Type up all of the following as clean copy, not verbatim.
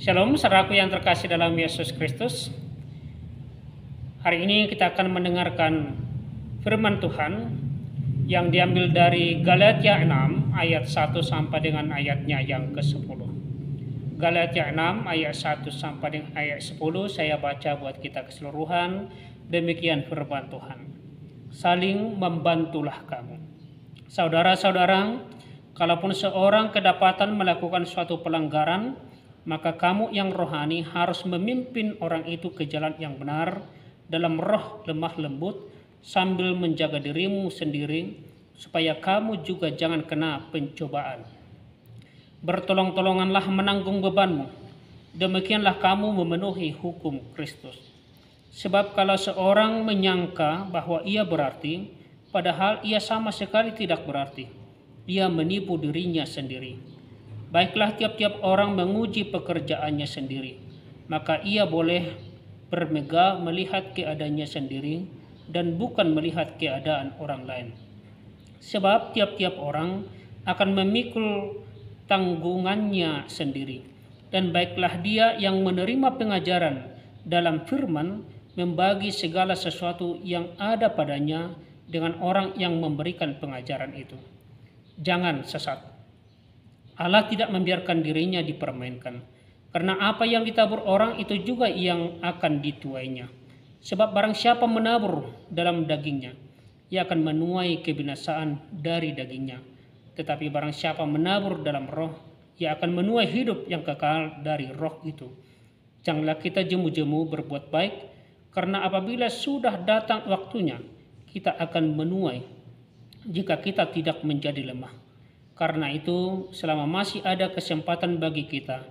Shalom, saudaraku yang terkasih dalam Yesus Kristus. Hari ini kita akan mendengarkan firman Tuhan yang diambil dari Galatia 6 ayat 1 sampai dengan ayatnya yang ke-10. Galatia 6 ayat 1 sampai dengan ayat 10 saya baca buat kita keseluruhan. Demikian firman Tuhan. Saling membantulah kamu. Saudara-saudara, kalaupun seorang kedapatan melakukan suatu pelanggaran, maka kamu yang rohani harus memimpin orang itu ke jalan yang benar dalam roh lemah lembut sambil menjaga dirimu sendiri supaya kamu juga jangan kena pencobaan. Bertolong-tolonganlah menanggung bebanmu. Demikianlah kamu memenuhi hukum Kristus. Sebab kalau seorang menyangka bahwa ia berarti, padahal ia sama sekali tidak berarti, ia menipu dirinya sendiri. Baiklah tiap-tiap orang menguji pekerjaannya sendiri, maka ia boleh bermegah melihat keadaannya sendiri dan bukan melihat keadaan orang lain. Sebab tiap-tiap orang akan memikul tanggungannya sendiri. Dan baiklah dia yang menerima pengajaran dalam firman membagi segala sesuatu yang ada padanya dengan orang yang memberikan pengajaran itu. Jangan sesat. Allah tidak membiarkan dirinya dipermainkan. Karena apa yang ditabur orang itu juga yang akan dituainya. Sebab barang siapa menabur dalam dagingnya, ia akan menuai kebinasaan dari dagingnya. Tetapi barang siapa menabur dalam roh, ia akan menuai hidup yang kekal dari roh itu. Janganlah kita jemu-jemu berbuat baik, karena apabila sudah datang waktunya, kita akan menuai jika kita tidak menjadi lemah. Karena itu, selama masih ada kesempatan bagi kita,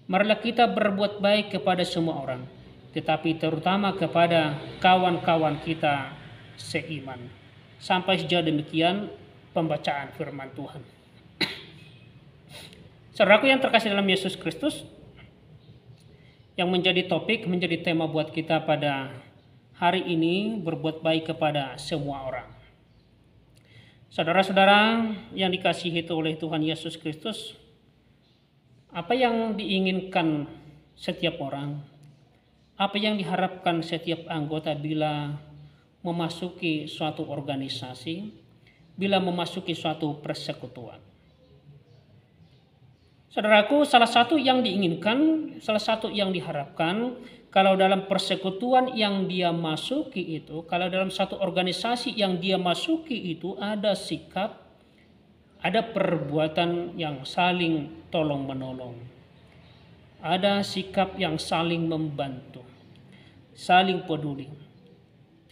marilah kita berbuat baik kepada semua orang, tetapi terutama kepada kawan-kawan kita seiman. Sampai sejauh demikian pembacaan firman Tuhan. Saudaraku yang terkasih dalam Yesus Kristus, yang menjadi topik, menjadi tema buat kita pada hari ini, berbuat baik kepada semua orang. Saudara-saudara yang dikasihi oleh Tuhan Yesus Kristus, apa yang diinginkan setiap orang, apa yang diharapkan setiap anggota bila memasuki suatu organisasi, bila memasuki suatu persekutuan. Saudaraku, salah satu yang diinginkan, salah satu yang diharapkan, kalau dalam persekutuan yang dia masuki itu, kalau dalam satu organisasi yang dia masuki itu ada sikap, ada perbuatan yang saling tolong-menolong. Ada sikap yang saling membantu, saling peduli,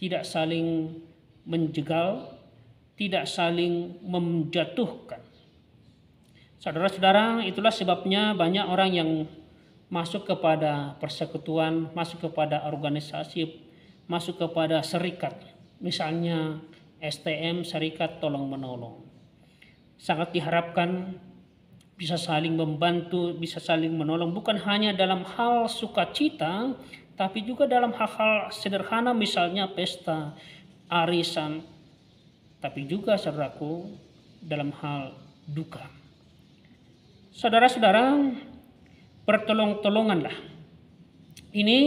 tidak saling menjegal, tidak saling menjatuhkan. Saudara-saudara, itulah sebabnya banyak orang yang masuk kepada persekutuan, masuk kepada organisasi, masuk kepada serikat. Misalnya STM, serikat tolong-menolong. Sangat diharapkan bisa saling membantu, bisa saling menolong. Bukan hanya dalam hal sukacita, tapi juga dalam hal-hal sederhana misalnya pesta, arisan. Tapi juga saudaraku dalam hal duka. Saudara-saudara, bertolong-tolonganlah. Ini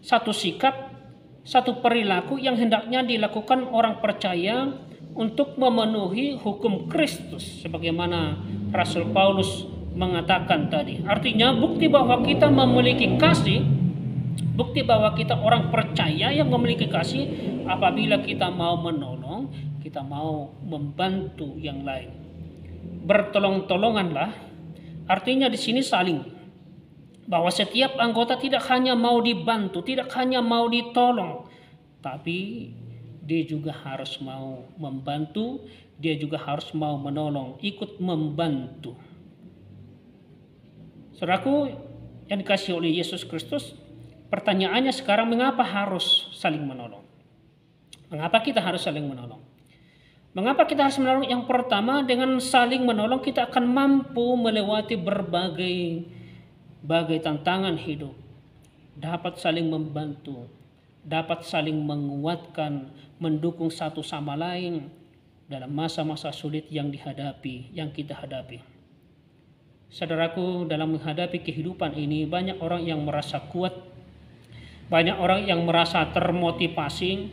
satu sikap, satu perilaku yang hendaknya dilakukan orang percaya untuk memenuhi hukum Kristus. Sebagaimana Rasul Paulus mengatakan tadi. Artinya bukti bahwa kita memiliki kasih, bukti bahwa kita orang percaya yang memiliki kasih apabila kita mau menolong, kita mau membantu yang lain. Bertolong-tolonganlah, artinya di sini saling. Bahwa setiap anggota tidak hanya mau dibantu, tidak hanya mau ditolong, tapi dia juga harus mau membantu, dia juga harus mau menolong, ikut membantu. Saudaraku yang dikasihi oleh Yesus Kristus, pertanyaannya sekarang mengapa harus saling menolong? Mengapa kita harus saling menolong? Mengapa kita harus menolong? Yang pertama, dengan saling menolong kita akan mampu melewati berbagai tantangan hidup, dapat saling membantu, dapat saling menguatkan, mendukung satu sama lain dalam masa-masa sulit yang kita hadapi. Saudaraku, dalam menghadapi kehidupan ini banyak orang yang merasa kuat, banyak orang yang merasa termotivasi,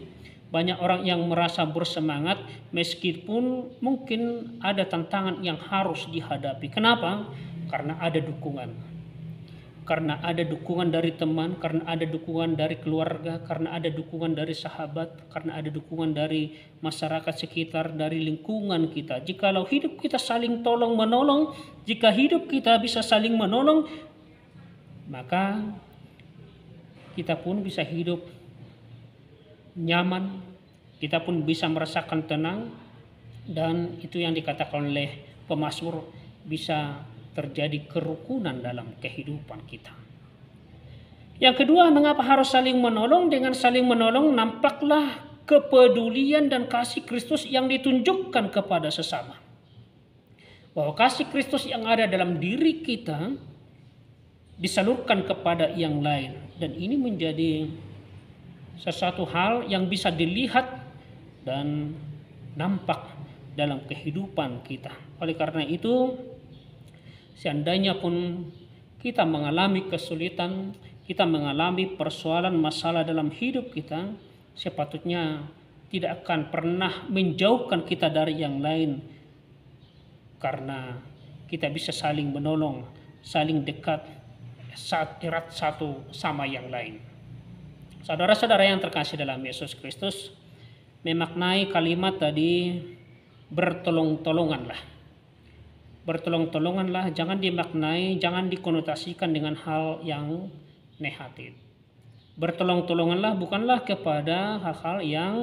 banyak orang yang merasa bersemangat meskipun mungkin ada tantangan yang harus dihadapi. Kenapa? Karena ada dukungan. Karena ada dukungan dari teman, karena ada dukungan dari keluarga, karena ada dukungan dari sahabat, karena ada dukungan dari masyarakat sekitar, dari lingkungan kita. Jikalau hidup kita saling tolong menolong, jika hidup kita bisa saling menolong, maka kita pun bisa hidup nyaman, kita pun bisa merasakan tenang, dan itu yang dikatakan oleh pemazmur, bisa terjadi kerukunan dalam kehidupan kita. Yang kedua, mengapa harus saling menolong? Dengan saling menolong nampaklah kepedulian dan kasih Kristus yang ditunjukkan kepada sesama. Bahwa kasih Kristus yang ada dalam diri kita disalurkan kepada yang lain, dan ini menjadi sesuatu hal yang bisa dilihat dan nampak dalam kehidupan kita. Oleh karena itu, seandainya pun kita mengalami kesulitan, kita mengalami persoalan masalah dalam hidup kita, sepatutnya tidak akan pernah menjauhkan kita dari yang lain, karena kita bisa saling menolong, saling dekat, saat erat satu sama yang lain. Saudara-saudara yang terkasih dalam Yesus Kristus, memaknai kalimat tadi bertolong-tolonganlah. Bertolong-tolonganlah jangan dimaknai, jangan dikonotasikan dengan hal yang negatif. Bertolong-tolonganlah bukanlah kepada hal-hal yang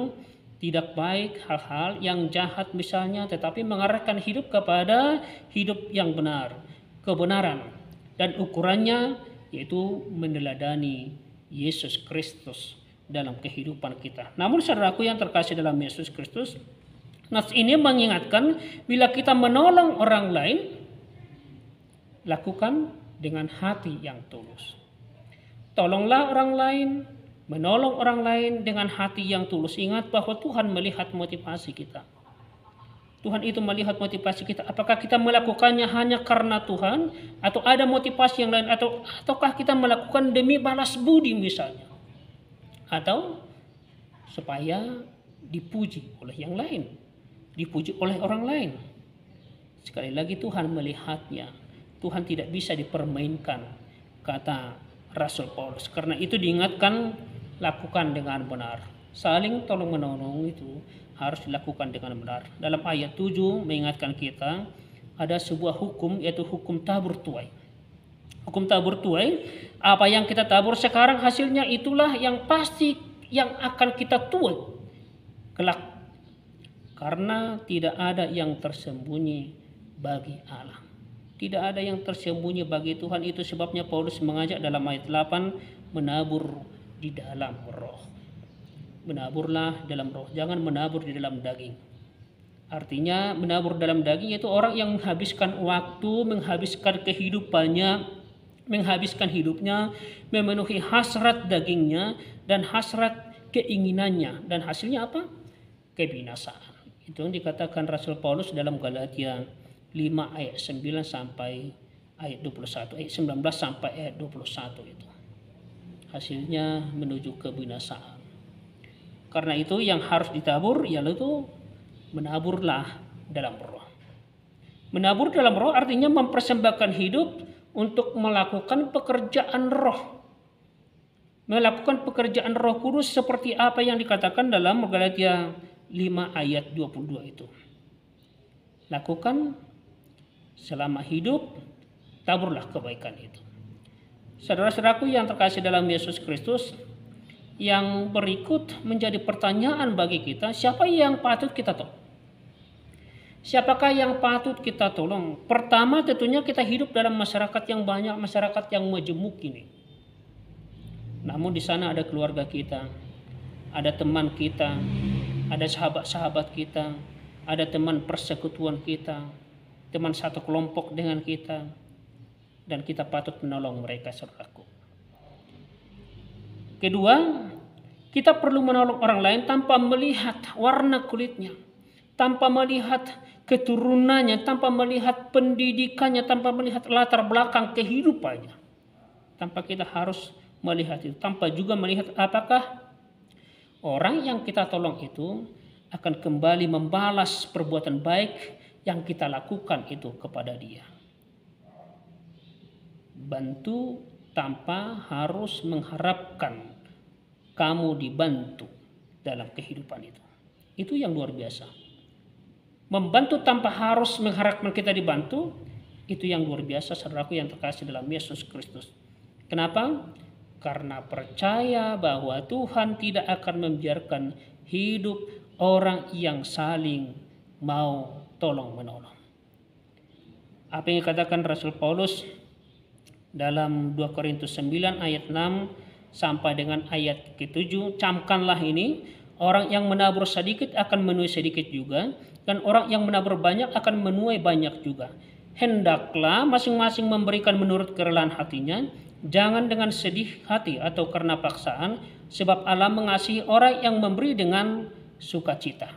tidak baik, hal-hal yang jahat misalnya, tetapi mengarahkan hidup kepada hidup yang benar, kebenaran, dan ukurannya yaitu meneladani Yesus Kristus dalam kehidupan kita. Namun saudaraku yang terkasih dalam Yesus Kristus, nas ini mengingatkan bila kita menolong orang lain, lakukan dengan hati yang tulus. Tolonglah orang lain, menolong orang lain dengan hati yang tulus. Ingat bahwa Tuhan melihat motivasi kita. Tuhan itu melihat motivasi kita. Apakah kita melakukannya hanya karena Tuhan, atau ada motivasi yang lain, ataukah kita melakukan demi balas budi misalnya, atau supaya dipuji oleh yang lain, dipuji oleh orang lain. Sekali lagi Tuhan melihatnya. Tuhan tidak bisa dipermainkan, kata Rasul Paulus. Karena itu diingatkan, lakukan dengan benar. Saling tolong menolong itu harus dilakukan dengan benar. Dalam ayat 7 mengingatkan kita ada sebuah hukum, yaitu hukum tabur tuai. Hukum tabur tuai, apa yang kita tabur sekarang hasilnya itulah yang pasti yang akan kita tuai kelak. Karena tidak ada yang tersembunyi bagi Allah. Tidak ada yang tersembunyi bagi Tuhan. Itu sebabnya Paulus mengajak dalam ayat 8, menabur di dalam roh. Menaburlah dalam roh, jangan menabur di dalam daging. Artinya menabur dalam daging itu orang yang menghabiskan waktu, menghabiskan kehidupannya, menghabiskan hidupnya, memenuhi hasrat dagingnya dan hasrat keinginannya, dan hasilnya apa? Kebinasaan. Itu yang dikatakan Rasul Paulus dalam Galatia 5 ayat 9 sampai ayat 21, ayat 19 sampai ayat 21 itu. Hasilnya menuju kebinasaan. Karena itu yang harus ditabur yaitu menaburlah dalam roh. Menabur dalam roh artinya mempersembahkan hidup untuk melakukan pekerjaan roh. Melakukan pekerjaan Roh Kudus seperti apa yang dikatakan dalam Galatia 5 ayat 22 itu. Lakukan selama hidup, taburlah kebaikan itu. Saudara-saudaraku yang terkasih dalam Yesus Kristus, yang berikut menjadi pertanyaan bagi kita, siapa yang patut kita tolong? Siapakah yang patut kita tolong? Pertama tentunya kita hidup dalam masyarakat yang banyak, masyarakat yang majemuk ini. Namun di sana ada keluarga kita, ada teman kita, ada sahabat-sahabat kita, ada teman persekutuan kita, teman satu kelompok dengan kita, dan kita patut menolong mereka, saudaraku. Kedua, kita perlu menolong orang lain tanpa melihat warna kulitnya, tanpa melihat keturunannya, tanpa melihat pendidikannya, tanpa melihat latar belakang kehidupannya. Tanpa kita harus melihat itu, tanpa juga melihat apakah orang yang kita tolong itu akan kembali membalas perbuatan baik yang kita lakukan itu kepada dia. Bantu tanpa harus mengharapkan kamu dibantu dalam kehidupan itu. Itu yang luar biasa. Membantu tanpa harus mengharapkan kita dibantu, itu yang luar biasa, saudaraku yang terkasih dalam Yesus Kristus. Kenapa? Karena percaya bahwa Tuhan tidak akan membiarkan hidup orang yang saling mau tolong-menolong. Apa yang dikatakan Rasul Paulus dalam 2 Korintus 9 ayat 6 sampai dengan ayat ke-7, camkanlah ini, orang yang menabur sedikit akan menuai sedikit juga, dan orang yang menabur banyak akan menuai banyak juga. Hendaklah masing-masing memberikan menurut kerelaan hatinya, jangan dengan sedih hati atau karena paksaan, sebab Allah mengasihi orang yang memberi dengan sukacita.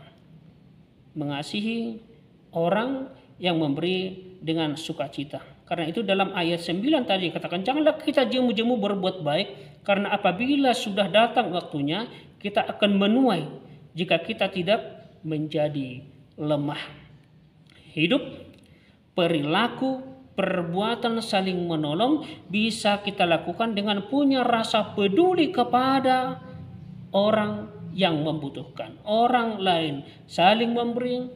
Mengasihi orang yang memberi dengan sukacita. Karena itu dalam ayat 9 tadi katakan, janganlah kita jemu-jemu berbuat baik, karena apabila sudah datang waktunya, kita akan menuai jika kita tidak menjadi lemah. Hidup, perilaku, perbuatan saling menolong bisa kita lakukan dengan punya rasa peduli kepada orang yang membutuhkan. Orang lain saling memberi,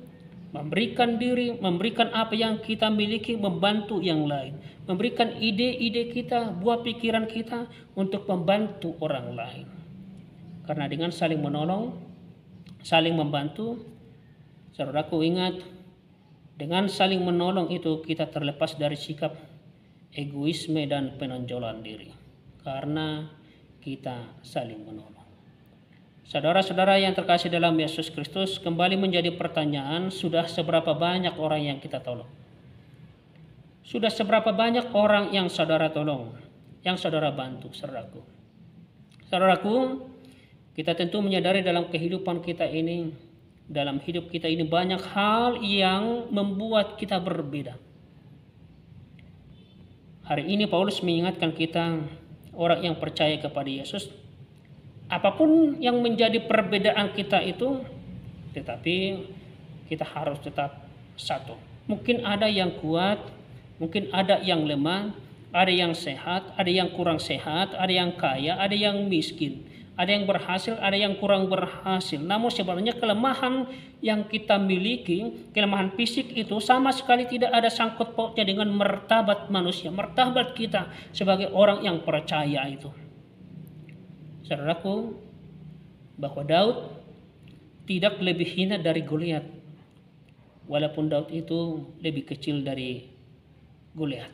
memberikan diri, memberikan apa yang kita miliki, membantu yang lain. Memberikan ide-ide kita, buah pikiran kita untuk membantu orang lain. Karena dengan saling menolong, saling membantu, saudaraku ingat, dengan saling menolong itu kita terlepas dari sikap egoisme dan penonjolan diri. Karena kita saling menolong. Saudara-saudara yang terkasih dalam Yesus Kristus, kembali menjadi pertanyaan, sudah seberapa banyak orang yang kita tolong? Sudah seberapa banyak orang yang saudara tolong, yang saudara bantu, saudaraku? Saudaraku, kita tentu menyadari dalam kehidupan kita ini, dalam hidup kita ini banyak hal yang membuat kita berbeda. Hari ini Paulus mengingatkan kita, orang yang percaya kepada Yesus, apapun yang menjadi perbedaan kita itu, tetapi kita harus tetap satu. Mungkin ada yang kuat, mungkin ada yang lemah, ada yang sehat, ada yang kurang sehat, ada yang kaya, ada yang miskin, ada yang berhasil, ada yang kurang berhasil. Namun sebenarnya kelemahan yang kita miliki, kelemahan fisik itu sama sekali tidak ada sangkut pautnya dengan martabat manusia, martabat kita sebagai orang yang percaya itu. Saudaraku, bahwa Daud tidak lebih hina dari Goliat, walaupun Daud itu lebih kecil dari Goliat.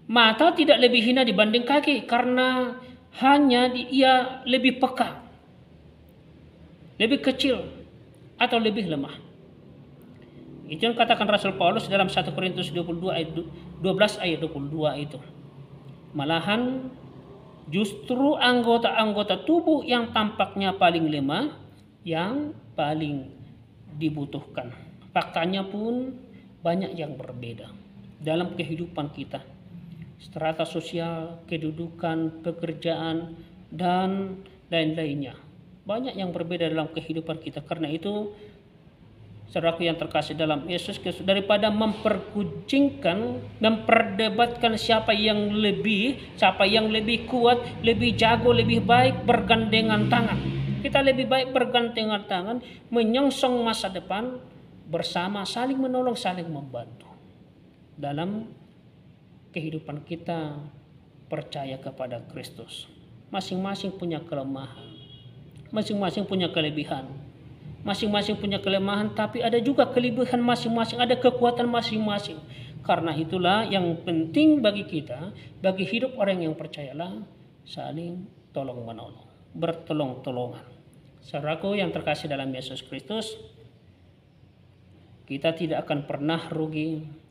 Mata tidak lebih hina dibanding kaki, karena hanya dia lebih peka, lebih kecil, atau lebih lemah. Itu yang katakan Rasul Paulus dalam 1 Korintus 12 ayat 22 itu. Malahan justru anggota-anggota tubuh yang tampaknya paling lemah yang paling dibutuhkan. Faktanya pun banyak yang berbeda dalam kehidupan kita. Strata sosial, kedudukan, pekerjaan, dan lain-lainnya. Banyak yang berbeda dalam kehidupan kita. Karena itu, saudaraku yang terkasih dalam Yesus Kristus, daripada memperkucingkan, memperdebatkan siapa yang lebih kuat, lebih jago, lebih baik, bergandengan tangan. Kita lebih baik bergandengan tangan, menyongsong masa depan bersama, saling menolong, saling membantu. Dalam kehidupan kita percaya kepada Kristus. Masing-masing punya kelemahan, masing-masing punya kelebihan. Masing-masing punya kelemahan, tapi ada juga kelebihan masing-masing, ada kekuatan masing-masing. Karena itulah yang penting bagi kita, bagi hidup orang yang percayalah, saling tolong-menolong, bertolong-tolongan. Saudaraku yang terkasih dalam Yesus Kristus, kita tidak akan pernah rugi.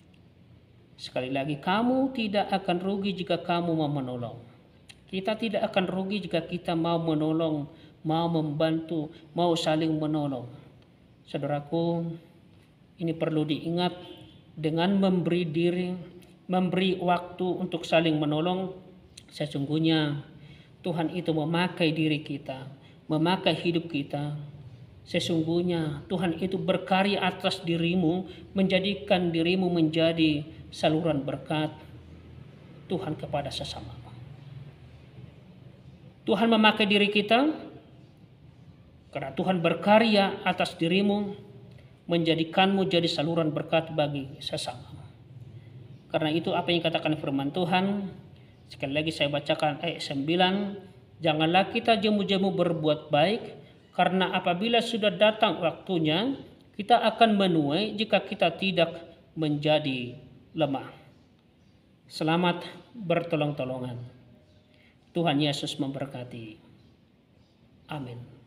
Sekali lagi, kamu tidak akan rugi jika kamu mau menolong. Kita tidak akan rugi jika kita mau menolong, mau membantu, mau saling menolong. Saudaraku, Ini perlu diingat dengan memberi diri, memberi waktu untuk saling menolong. Sesungguhnya Tuhan itu memakai diri kita, memakai hidup kita. Sesungguhnya Tuhan itu berkarya atas dirimu, menjadikan dirimu menjadi saluran berkat Tuhan kepada sesama. Tuhan memakai diri kita karena Tuhan berkarya atas dirimu, menjadikanmu jadi saluran berkat bagi sesama. Karena itu apa yang katakan firman Tuhan, sekali lagi saya bacakan ayat 9, janganlah kita jemu-jemu berbuat baik, karena apabila sudah datang waktunya, kita akan menuai jika kita tidak menjadi lemah. Selamat bertolong-tolongan. Tuhan Yesus memberkati. Amin.